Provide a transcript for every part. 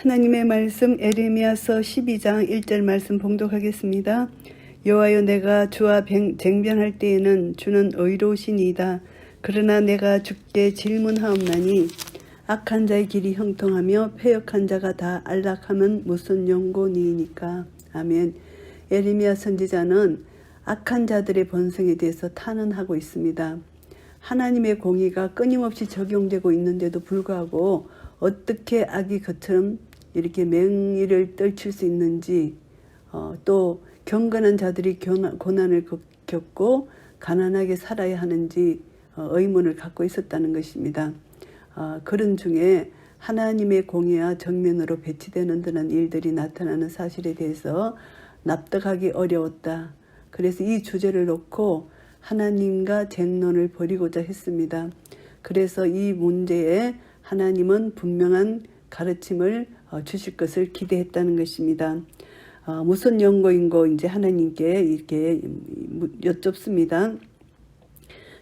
하나님의 말씀 에레미야서 12장 1절 말씀 봉독하겠습니다. 여호와여, 내가 주와 쟁변할 때에는 주는 의로우시니이다. 그러나 내가 주께 질문하옵나니 악한 자의 길이 형통하며 패역한 자가 다 안락함은 무슨 용고니이니까. 아멘. 에레미야 선지자는 악한 자들의 번성에 대해서 탄원하고 있습니다. 하나님의 공의가 끊임없이 적용되고 있는데도 불구하고 어떻게 악이 그처럼 이렇게 맹위를 떨칠 수 있는지, 또 경건한 자들이 고난을 겪고 가난하게 살아야 하는지 의문을 갖고 있었다는 것입니다. 그런 중에 하나님의 공의와 정면으로 배치되는 듯한 일들이 나타나는 사실에 대해서 납득하기 어려웠다. 그래서 이 주제를 놓고 하나님과 쟁론을 벌이고자 했습니다. 그래서 이 문제에 하나님은 분명한 가르침을 주실 것을 기대했다는 것입니다. 무슨 연고인고 이제 하나님께 이렇게 여쭙습니다.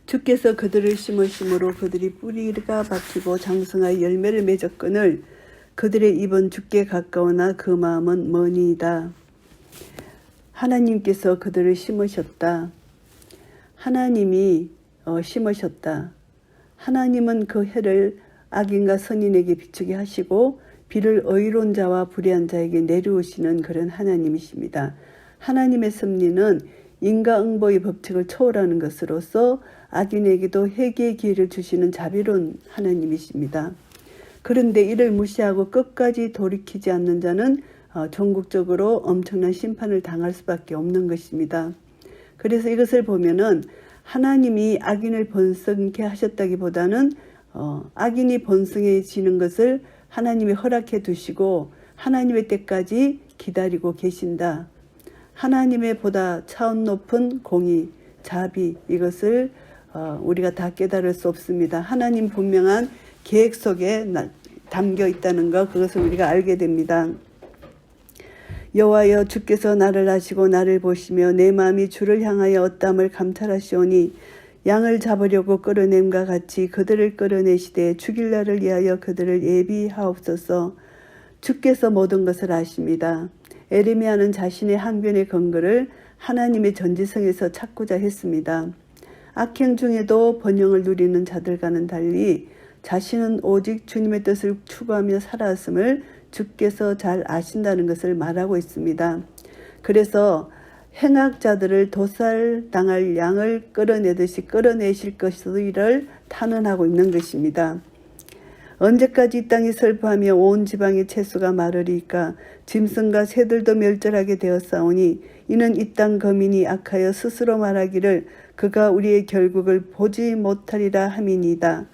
주께서 그들을 심으심으로 그들이 뿌리가 박히고 장성하여 열매를 맺었거늘 그들의 입은 주께 가까우나 그 마음은 머니이다. 하나님께서 그들을 심으셨다. 하나님이 심으셨다. 하나님은 그 해를 악인과 선인에게 비추게 하시고 비를 의로운 자와 불의한 자에게 내려오시는 그런 하나님이십니다. 하나님의 섭리는 인과응보의 법칙을 초월하는 것으로서 악인에게도 회개의 기회를 주시는 자비로운 하나님이십니다. 그런데 이를 무시하고 끝까지 돌이키지 않는 자는 전국적으로 엄청난 심판을 당할 수밖에 없는 것입니다. 그래서 이것을 보면은 하나님이 악인을 번성케 하셨다기보다는 악인이 번성해지는 것을 하나님이 허락해 두시고 하나님의 때까지 기다리고 계신다. 하나님의 보다 차원 높은 공의, 자비, 이것을 우리가 다 깨달을 수 없습니다. 하나님 분명한 계획 속에 담겨 있다는 것, 그것을 우리가 알게 됩니다. 여호와여, 주께서 나를 아시고 나를 보시며 내 마음이 주를 향하여 엇담을 감찰하시오니 양을 잡으려고 끌어냄과 같이 그들을 끌어내시되 죽일 날을 위하여 그들을 예비하옵소서. 주께서 모든 것을 아십니다. 에레미야는 자신의 항변의 근거를 하나님의 전지성에서 찾고자 했습니다. 악행 중에도 번영을 누리는 자들과는 달리 자신은 오직 주님의 뜻을 추구하며 살아왔음을 주께서 잘 아신다는 것을 말하고 있습니다. 그래서 행악자들을 도살당할 양을 끌어내듯이 끌어내실 것을 탄원하고 있는 것입니다. 언제까지 이 땅이 슬퍼하며 온 지방의 채수가 마르리까. 짐승과 새들도 멸절하게 되었사오니 이는 이 땅 거민이 악하여 스스로 말하기를 그가 우리의 결국을 보지 못하리라 함이니이다.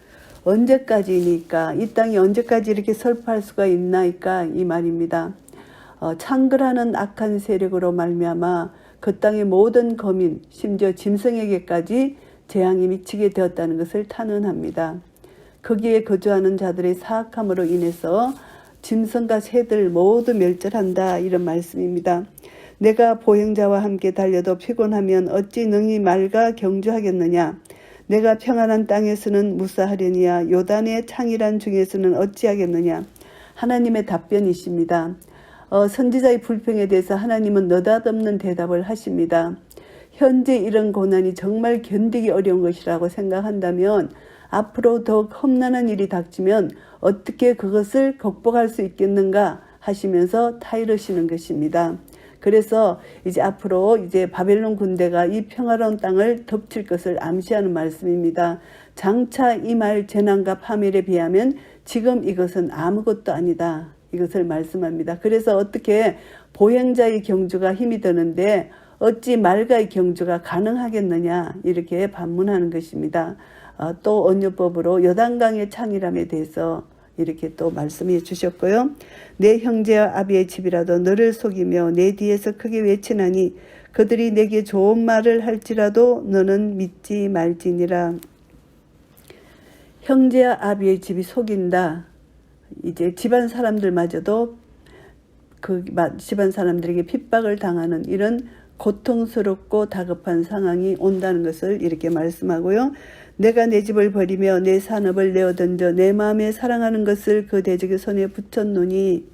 언제까지니까, 이 땅이 언제까지 이렇게 슬퍼할 수가 있나이까, 이 말입니다. 창궐하는 악한 세력으로 말미암아 그 땅의 모든 거민, 심지어 짐승에게까지 재앙이 미치게 되었다는 것을 탄원합니다. 거기에 거주하는 자들의 사악함으로 인해서 짐승과 새들 모두 멸절한다, 이런 말씀입니다. 내가 보행자와 함께 달려도 피곤하면 어찌 능히 말과 경주하겠느냐. 내가 평안한 땅에서는 무사하려니야. 요단의 창이란 중에서는 어찌하겠느냐. 하나님의 답변이십니다. 선지자의 불평에 대해서 하나님은 느닷없는 대답을 하십니다. 현재 이런 고난이 정말 견디기 어려운 것이라고 생각한다면 앞으로 더욱 험난한 일이 닥치면 어떻게 그것을 극복할 수 있겠는가 하시면서 타이르시는 것입니다. 그래서 이제 앞으로 이제 바벨론 군대가 이 평화로운 땅을 덮칠 것을 암시하는 말씀입니다. 장차 임할 재난과 파멸에 비하면 지금 이것은 아무것도 아니다, 이것을 말씀합니다. 그래서 어떻게 보행자의 경주가 힘이 드는데 어찌 말가의 경주가 가능하겠느냐, 이렇게 반문하는 것입니다. 또 언유법으로 요단강의 창이람에 대해서 이렇게 또 말씀해 주셨고요. 내 형제와 아비의 집이라도 너를 속이며 내 뒤에서 크게 외치나니 그들이 내게 좋은 말을 할지라도 너는 믿지 말지니라. 형제와 아비의 집이 속인다. 이제 집안 사람들마저도 그 집안 사람들에게 핍박을 당하는 이런 고통스럽고 다급한 상황이 온다는 것을 이렇게 말씀하고요. 내가 내 집을 버리며 내 산업을 내어던져 내 마음에 사랑하는 것을 그 대적의 손에 붙였노니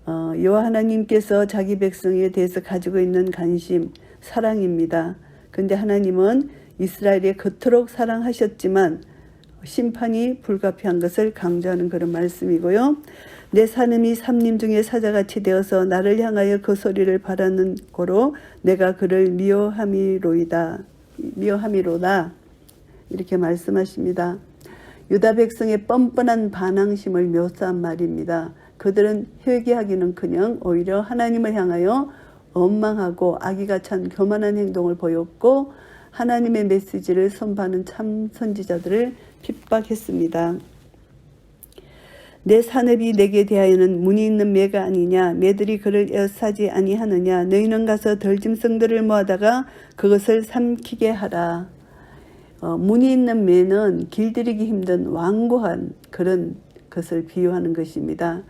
여호와 하나님께서 자기 백성에 대해서 가지고 있는 관심, 사랑입니다. 근데 하나님은 이스라엘에 그토록 사랑하셨지만 심판이 불가피한 것을 강조하는 그런 말씀이고요. 내 산음이 삼림 중에 사자같이 되어서 나를 향하여 그 소리를 바라는 고로 내가 그를 미워함이로다 이렇게 말씀하십니다. 유다 백성의 뻔뻔한 반항심을 묘사한 말입니다. 그들은 회개하기는커녕 오히려 하나님을 향하여 원망하고 악의가 찬 교만한 행동을 보였고 하나님의 메시지를 선포하는 참 선지자들을 핍박했습니다. 내 산업이 내게 대하여는 문이 있는 매가 아니냐, 매들이 그를 에워싸지 아니하느냐, 너희는 가서 덜짐승들을 모아다가 그것을 삼키게 하라. 문이 있는 매는 길들이기 힘든 완고한 그런 것을 비유하는 것입니다.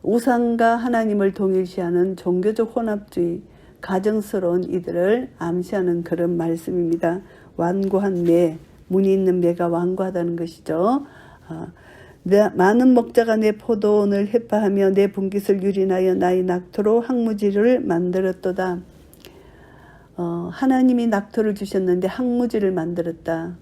우상과 하나님을 동일시하는 종교적 혼합주의, 가정스러운 이들을 암시하는 그런 말씀입니다. 완고한 매, 문이 있는 매가 완고하다는 것이죠. 많은 목자가 내 포도원을 해파하며 내 분깃을 유린하여 나의 낙토로 항무지를 만들었도다. 하나님이 낙토를 주셨는데 항무지를 만들었다.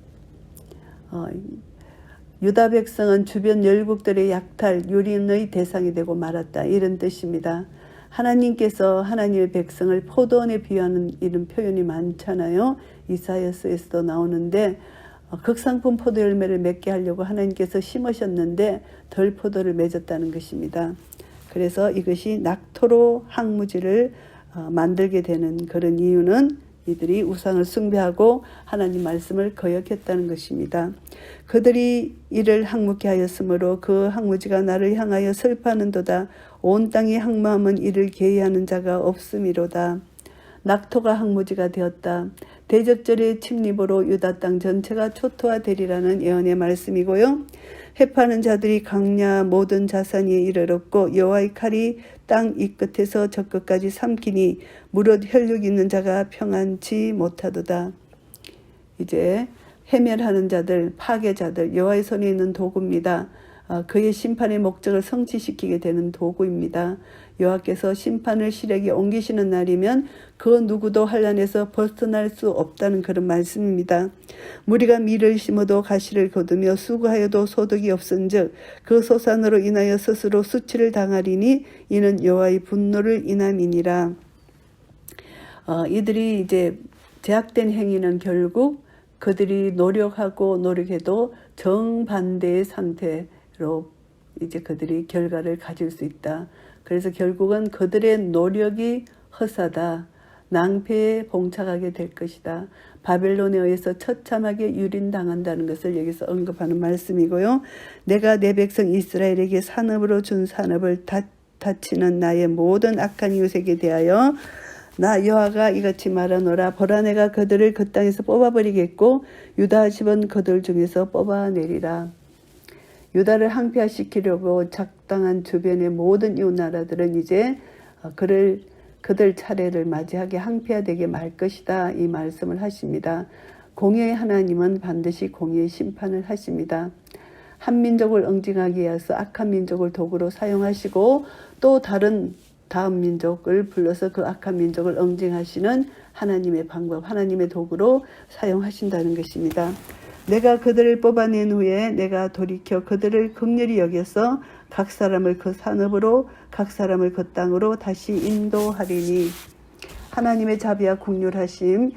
유다 백성은 주변 열국들의 약탈, 유린의 대상이 되고 말았다. 이런 뜻입니다. 하나님께서 하나님의 백성을 포도원에 비유하는 이런 표현이 많잖아요. 이사야서에서도 나오는데 극상품 포도 열매를 맺게 하려고 하나님께서 심으셨는데 덜 포도를 맺었다는 것입니다. 그래서 이것이 낙토로 항무지를 만들게 되는 그런 이유는 이들이 우상을 숭배하고 하나님 말씀을 거역했다는 것입니다. 그들이 이를 항무케 하였으므로 그 항무지가 나를 향하여 슬퍼하는도다. 온 땅이 항무함은 이를 계의하는 자가 없음이로다. 낙토가 항무지가 되었다. 대적절의 침입으로 유다 땅 전체가 초토화되리라는 예언의 말씀이고요. 해파하는 자들이 강야 모든 자산 위에 이르렀고 여호와의 칼이 땅 이 끝에서 저 끝까지 삼키니 무릇 혈육 있는 자가 평안치 못하도다. 이제 해멸하는 자들, 파괴자들, 여호와의 손에 있는 도구입니다. 그의 심판의 목적을 성취시키게 되는 도구입니다. 여호와께서 심판을 실에게 옮기시는 날이면 그 누구도 환난에서 벗어날 수 없다는 그런 말씀입니다. 무리가 밀을 심어도 가시를 거두며 수고하여도 소득이 없은즉 그 소산으로 인하여 스스로 수치를 당하리니 이는 여호와의 분노를 인함이니라. 이들이 이제 제약된 행위는 결국 그들이 노력하고 노력해도 정반대의 상태로 이제 그들이 결과를 가질 수 있다. 그래서 결국은 그들의 노력이 허사다. 낭패에 봉착하게 될 것이다. 바벨론에 의해서 처참하게 유린당한다는 것을 여기서 언급하는 말씀이고요. 내가 내 백성 이스라엘에게 산업으로 준 산업을 다치는 나의 모든 악한 이웃에게 대하여 나 여호와가 이같이 말하노라. 보라 내가 그들을 그 땅에서 뽑아버리겠고 유다 집은 그들 중에서 뽑아내리라. 유다를 항폐화시키려고 작당한 주변의 모든 이웃 나라들은 이제 그들 차례를 맞이하게 항폐화되게 말 것이다. 이 말씀을 하십니다. 공의의 하나님은 반드시 공의의 심판을 하십니다. 한 민족을 응징하기 위해서 악한 민족을 도구로 사용하시고 또 다음 민족을 불러서 그 악한 민족을 응징하시는 하나님의 방법, 하나님의 도구로 사용하신다는 것입니다. 내가 그들을 뽑아낸 후에 내가 돌이켜 그들을 긍휼히 여겨서 각 사람을 그 산업으로 각 사람을 그 땅으로 다시 인도하리니. 하나님의 자비와 긍휼하심,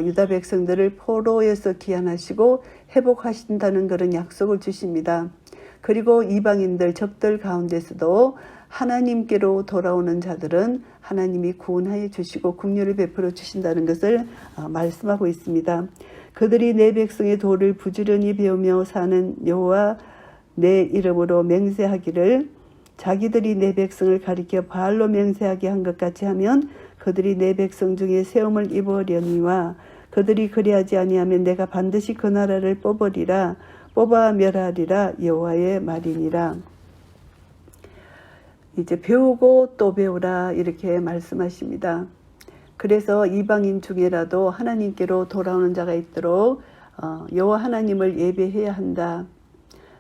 유다 백성들을 포로에서 귀환하시고 회복하신다는 그런 약속을 주십니다. 그리고 이방인들 적들 가운데서도 하나님께로 돌아오는 자들은 하나님이 구원하여 주시고 긍휼을 베풀어 주신다는 것을 말씀하고 있습니다. 그들이 내 백성의 도를 부지런히 배우며 사는 여호와 내 이름으로 맹세하기를 자기들이 내 백성을 가리켜 바알로 맹세하게 한 것 같이 하면 그들이 내 백성 중에 세움을 입으려니와 그들이 그리하지 아니하면 내가 반드시 그 나라를 뽑아 멸하리라 여호와의 말이니라. 이제 배우고 또 배우라 이렇게 말씀하십니다. 그래서 이방인 중에라도 하나님께로 돌아오는 자가 있도록 여호와 하나님을 예배해야 한다.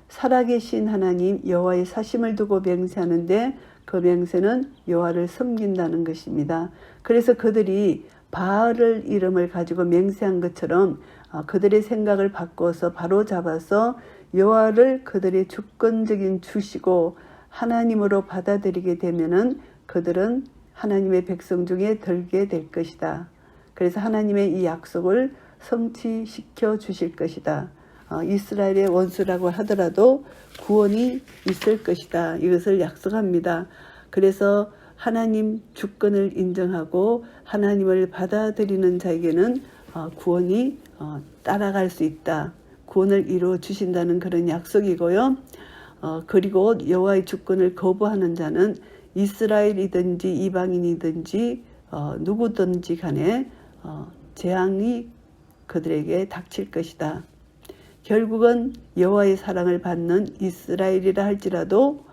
살아계신 하나님 여호와의 사심을 두고 맹세하는데 그 맹세는 여호와를 섬긴다는 것입니다. 그래서 그들이 바알 이름을 가지고 맹세한 것처럼 그들의 생각을 바꿔서 바로 잡아서 여호와를 그들의 주권적인 주시고 하나님으로 받아들이게 되면은 그들은 하나님의 백성 중에 들게 될 것이다. 그래서 하나님의 이 약속을 성취시켜 주실 것이다. 이스라엘의 원수라고 하더라도 구원이 있을 것이다. 이것을 약속합니다. 그래서 하나님 주권을 인정하고 하나님을 받아들이는 자에게는 구원이 따라갈 수 있다. 구원을 이루어 주신다는 그런 약속이고요. 그리고 여호와의 주권을 거부하는 자는 이스라엘이든지 이방인이든지 누구든지 간에 재앙이 그들에게 닥칠 것이다. 결국은 여호와의 사랑을 받는 이스라엘이라 할지라도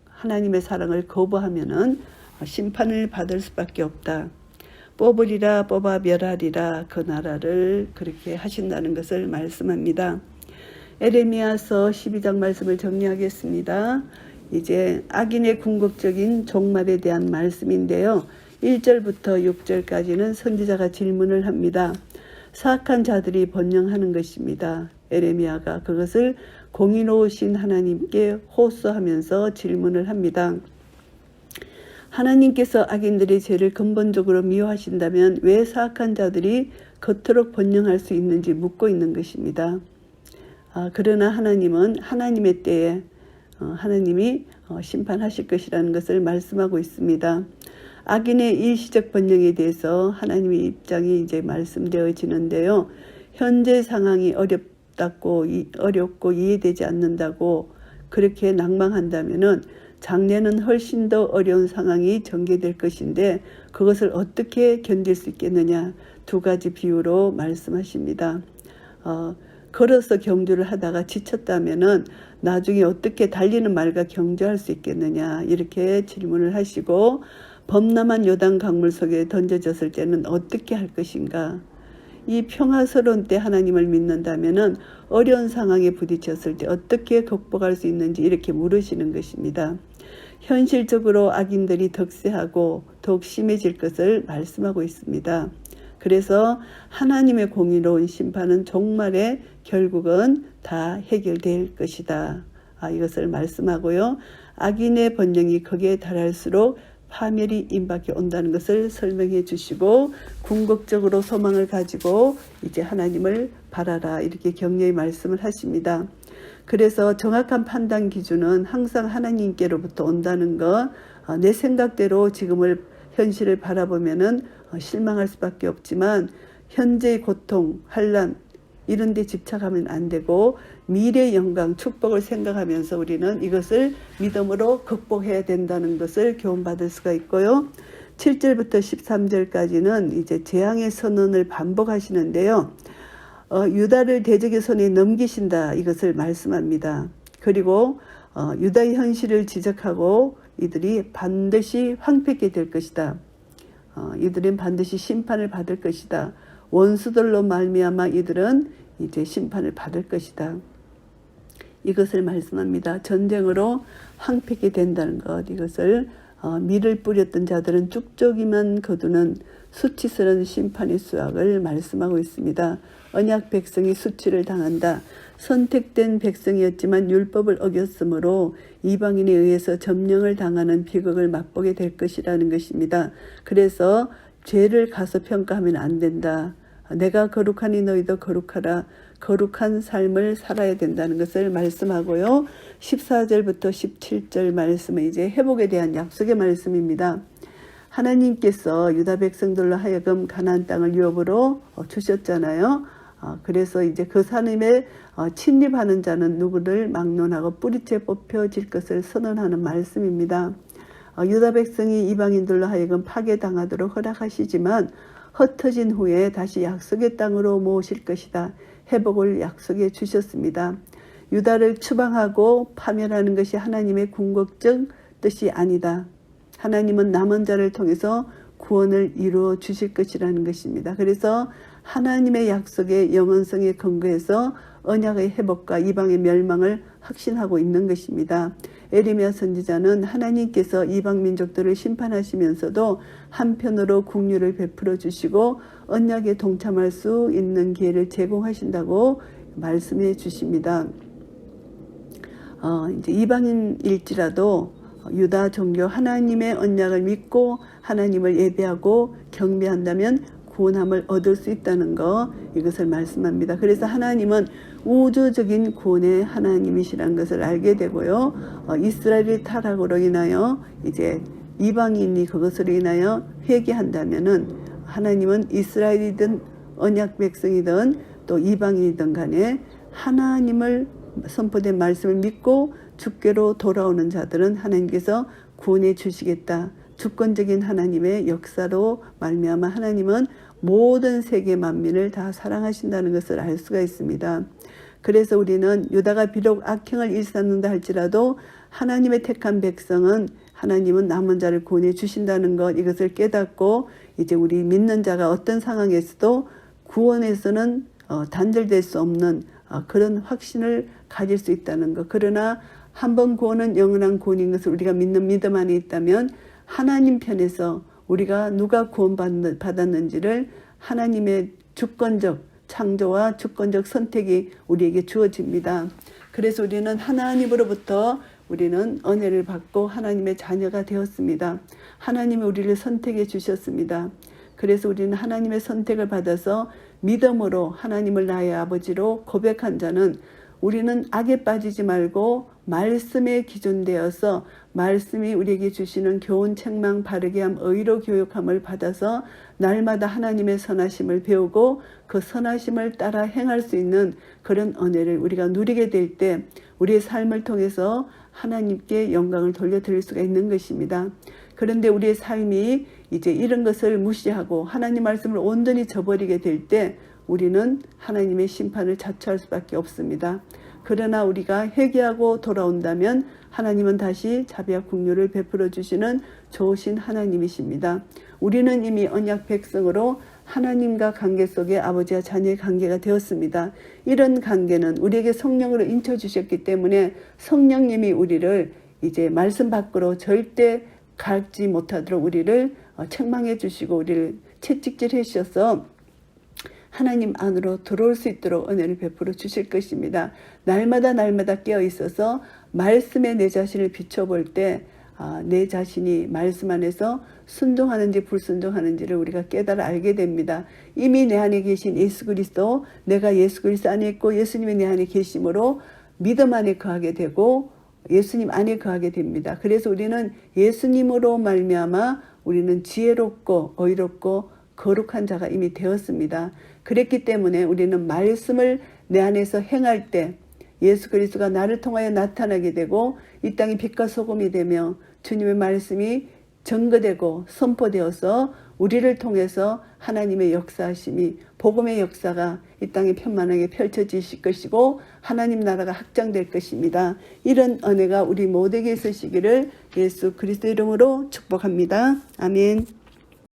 하나님의 사랑을 거부하면은 심판을 받을 수밖에 없다. 뽑으리라 뽑아 멸하리라 그 나라를 그렇게 하신다는 것을 말씀합니다. 에레미야서 12장 말씀을 정리하겠습니다. 이제 악인의 궁극적인 종말에 대한 말씀인데요. 1절부터 6절까지는 선지자가 질문을 합니다. 사악한 자들이 번영하는 것입니다. 에레미야가 그것을 공의로우신 하나님께 호소하면서 질문을 합니다. 하나님께서 악인들의 죄를 근본적으로 미워하신다면 왜 사악한 자들이 그토록 번영할 수 있는지 묻고 있는 것입니다. 그러나 하나님은 하나님의 때에 하나님이 심판하실 것이라는 것을 말씀하고 있습니다. 악인의 일시적 번영에 대해서 하나님의 입장이 이제 말씀되어지는데요. 현재 상황이 어렵고 이해되지 않는다고 그렇게 낭망한다면은 장래는 훨씬 더 어려운 상황이 전개될 것인데 그것을 어떻게 견딜 수 있겠느냐 두 가지 비유로 말씀하십니다. 걸어서 경주를 하다가 지쳤다면은 나중에 어떻게 달리는 말과 경주할 수 있겠느냐 이렇게 질문을 하시고 범람한 요단 강물 속에 던져졌을 때는 어떻게 할 것인가. 이 평화스러운 때 하나님을 믿는다면은 어려운 상황에 부딪혔을 때 어떻게 극복할 수 있는지 이렇게 물으시는 것입니다. 현실적으로 악인들이 득세하고 더욱 심해질 것을 말씀하고 있습니다. 그래서 하나님의 공의로운 심판은 종말에 결국은 다 해결될 것이다. 이것을 말씀하고요. 악인의 번영이 거기에 달할수록 파멸이 임박해 온다는 것을 설명해 주시고 궁극적으로 소망을 가지고 이제 하나님을 바라라 이렇게 격려의 말씀을 하십니다. 그래서 정확한 판단 기준은 항상 하나님께로부터 온다는 것, 내 생각대로 지금을 현실을 바라보면은 실망할 수밖에 없지만 현재의 고통, 환난 이런 데 집착하면 안 되고 미래의 영광, 축복을 생각하면서 우리는 이것을 믿음으로 극복해야 된다는 것을 교훈받을 수가 있고요. 7절부터 13절까지는 이제 재앙의 선언을 반복하시는데요. 유다를 대적의 손에 넘기신다 이것을 말씀합니다. 그리고 유다의 현실을 지적하고 이들이 반드시 황폐하게 될 것이다. 이들은 반드시 심판을 받을 것이다. 원수들로 말미암아 이들은 이제 심판을 받을 것이다. 이것을 말씀합니다. 전쟁으로 황폐하게 된다는 것. 이것을 밀을 뿌렸던 자들은 쭉저기만 거두는 수치스러운 심판의 수확을 말씀하고 있습니다. 언약 백성이 수치를 당한다. 선택된 백성이었지만 율법을 어겼으므로 이방인에 의해서 점령을 당하는 비극을 맛보게 될 것이라는 것입니다. 그래서 죄를 가서 평가하면 안 된다. 내가 거룩하니 너희도 거룩하라. 거룩한 삶을 살아야 된다는 것을 말씀하고요. 14절부터 17절 말씀은 이제 회복에 대한 약속의 말씀입니다. 하나님께서 유다 백성들로 하여금 가나안 땅을 유업으로 주셨잖아요. 그래서 이제 그 산임에 침입하는 자는 누구를 막론하고 뿌리째 뽑혀질 것을 선언하는 말씀입니다. 유다 백성이 이방인들로 하여금 파괴당하도록 허락하시지만 흩어진 후에 다시 약속의 땅으로 모으실 것이다. 회복을 약속해 주셨습니다. 유다를 추방하고 파멸하는 것이 하나님의 궁극적 뜻이 아니다. 하나님은 남은 자를 통해서 구원을 이루어 주실 것이라는 것입니다. 그래서 하나님의 약속의 영원성에 근거해서 언약의 회복과 이방의 멸망을 확신하고 있는 것입니다. 에레미야 선지자는 하나님께서 이방 민족들을 심판하시면서도 한편으로 긍휼을 베풀어 주시고 언약에 동참할 수 있는 기회를 제공하신다고 말씀해 주십니다. 이제 이방인일지라도 유다 종교 하나님의 언약을 믿고 하나님을 예배하고 경배한다면 구원함을 얻을 수 있다는 거, 이것을 말씀합니다. 그래서 하나님은 우주적인 구원의 하나님이시라는 것을 알게 되고요. 이스라엘의 타락으로 인하여 이제 이방인이 그것으로 인하여 회개한다면은 하나님은 이스라엘이든 언약 백성이든 또 이방인이든 간에 하나님을 선포된 말씀을 믿고 주께로 돌아오는 자들은 하나님께서 구원해 주시겠다. 주권적인 하나님의 역사로 말미암아 하나님은 모든 세계 만민을 다 사랑하신다는 것을 알 수가 있습니다. 그래서 우리는 유다가 비록 악행을 일삼는다 할지라도 하나님의 택한 백성은 하나님은 남은 자를 구원해 주신다는 것, 이것을 깨닫고 이제 우리 믿는 자가 어떤 상황에서도 구원에서는 단절될 수 없는 그런 확신을 가질 수 있다는 것. 그러나 한번 구원은 영원한 구원인 것을 우리가 믿는 믿음 안에 있다면 하나님 편에서 우리가 누가 구원받았는지를 하나님의 주권적 창조와 주권적 선택이 우리에게 주어집니다. 그래서 우리는 하나님으로부터 우리는 은혜를 받고 하나님의 자녀가 되었습니다. 하나님이 우리를 선택해 주셨습니다. 그래서 우리는 하나님의 선택을 받아서 믿음으로 하나님을 나의 아버지로 고백한 자는 우리는 악에 빠지지 말고 말씀에 기준되어서 말씀이 우리에게 주시는 교훈, 책망, 바르게 함, 의로 교육함을 받아서 날마다 하나님의 선하심을 배우고 그 선하심을 따라 행할 수 있는 그런 은혜를 우리가 누리게 될 때 우리의 삶을 통해서 하나님께 영광을 돌려드릴 수가 있는 것입니다. 그런데 우리의 삶이 이제 이런 것을 무시하고 하나님 말씀을 온전히 저버리게 될 때 우리는 하나님의 심판을 자초할 수밖에 없습니다. 그러나 우리가 회개하고 돌아온다면 하나님은 다시 자비와 긍휼을 베풀어 주시는 좋으신 하나님이십니다. 우리는 이미 언약 백성으로 하나님과 관계 속에 아버지와 자녀의 관계가 되었습니다. 이런 관계는 우리에게 성령으로 인쳐 주셨기 때문에 성령님이 우리를 이제 말씀 밖으로 절대 갈지 못하도록 우리를 책망해 주시고 우리를 채찍질해 주셔서 하나님 안으로 들어올 수 있도록 은혜를 베풀어 주실 것입니다. 날마다 깨어 있어서 말씀에 내 자신을 비춰볼 때 내 자신이 말씀 안에서 순종하는지 불순종하는지를 우리가 깨달아 알게 됩니다. 이미 내 안에 계신 예수 그리스도, 내가 예수 그리스도 안에 있고 예수님이 내 안에 계심으로 믿음 안에 거하게 되고 예수님 안에 거하게 됩니다. 그래서 우리는 예수님으로 말미암아 우리는 지혜롭고 의롭고 거룩한 자가 이미 되었습니다. 그랬기 때문에 우리는 말씀을 내 안에서 행할 때 예수 그리스도가 나를 통하여 나타나게 되고 이 땅이 빛과 소금이 되며 주님의 말씀이 증거되고 선포되어서 우리를 통해서 하나님의 역사하심이 복음의 역사가 이 땅에 편만하게 펼쳐지실 것이고 하나님 나라가 확장될 것입니다. 이런 은혜가 우리 모두에게 있으시기를 예수 그리스도 이름으로 축복합니다. 아멘.